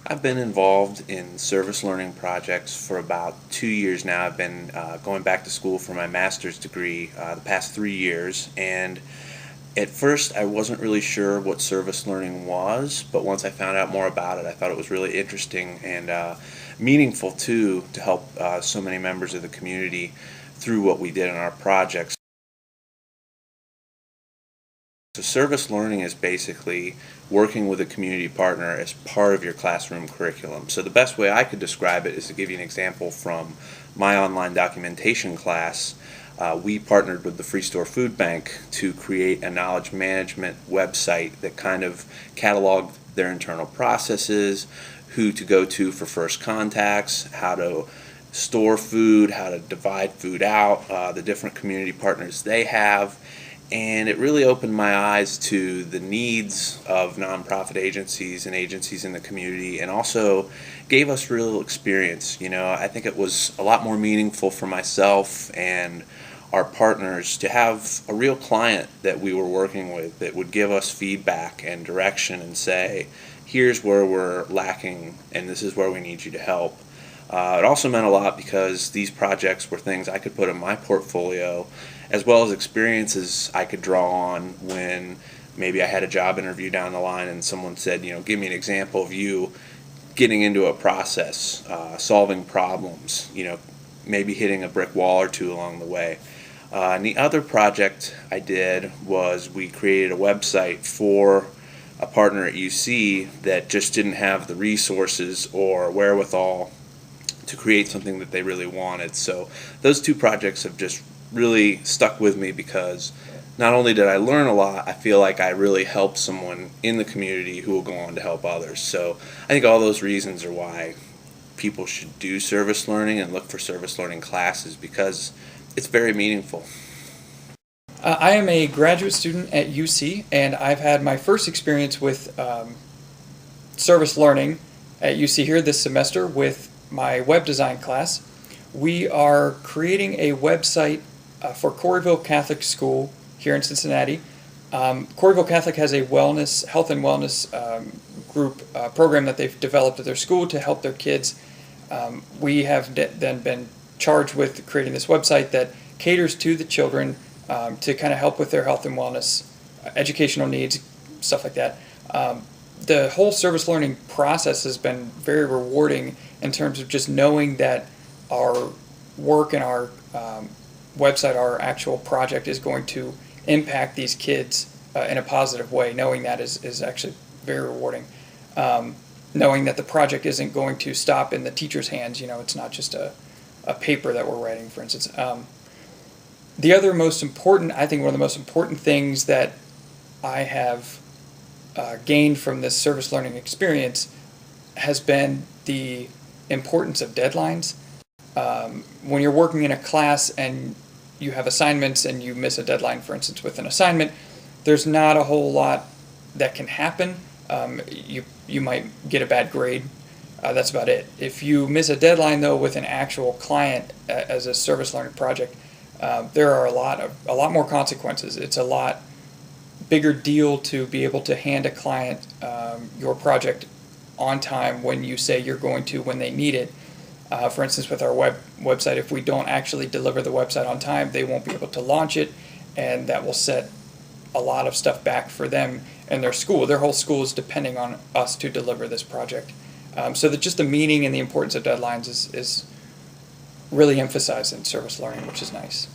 I've been involved in service learning projects for about 2 years now. I've been going back to school for my master's degree the past 3 years, and at first I wasn't really sure what service learning was, but once I found out more about it, I thought it was really interesting and meaningful too, to help so many members of the community through what we did in our projects. So service learning is basically working with a community partner as part of your classroom curriculum. So the best way I could describe it is to give you an example from my online documentation class. We partnered with the Free Store Food Bank to create a knowledge management website that kind of cataloged their internal processes, who to go to for first contacts, how to store food, how to divide food out, the different community partners they have. And it really opened my eyes to the needs of nonprofit agencies and agencies in the community, and also gave us real experience. I think it was a lot more meaningful for myself and our partners to have a real client that we were working with that would give us feedback and direction and say, here's where we're lacking and this is where we need you to help. It also meant a lot because these projects were things I could put in my portfolio, as well as experiences I could draw on when maybe I had a job interview down the line and someone said, give me an example of you getting into a process, solving problems, maybe hitting a brick wall or two along the way. And the other project I did was we created a website for a partner at UC that just didn't have the resources or wherewithal to create something that they really wanted. So those two projects have just really stuck with me because not only did I learn a lot, I feel like I really helped someone in the community who will go on to help others. So I think all those reasons are why people should do service learning and look for service learning classes, because it's very meaningful. I am a graduate student at UC, and I've had my first experience with service learning at UC here this semester with my web design class. We are creating a website for Coreyville Catholic School here in Cincinnati. Coreyville Catholic has a health and wellness group program that they've developed at their school to help their kids. We have then been charged with creating this website that caters to the children to kind of help with their health and wellness, educational needs, stuff like that. The whole service learning process has been very rewarding in terms of just knowing that our work and our website, our actual project, is going to impact these kids in a positive way. Knowing that is actually very rewarding. Knowing that the project isn't going to stop in the teacher's hands, it's not just a paper that we're writing, for instance. The other most important, I think one of the most important things that I have gained from this service learning experience has been the importance of deadlines. When you're working in a class and you have assignments and you miss a deadline, for instance, with an assignment, there's not a whole lot that can happen. You might get a bad grade. That's about it. If you miss a deadline, though, with an actual client as a service learning project, there are a lot more consequences. It's a lot bigger deal to be able to hand a client your project on time when you say you're going to, when they need it. For instance, with our website, if we don't actually deliver the website on time, they won't be able to launch it, and that will set a lot of stuff back for them and their school. Their whole school is depending on us to deliver this project. So that just the meaning and the importance of deadlines is really emphasized in service learning, which is nice.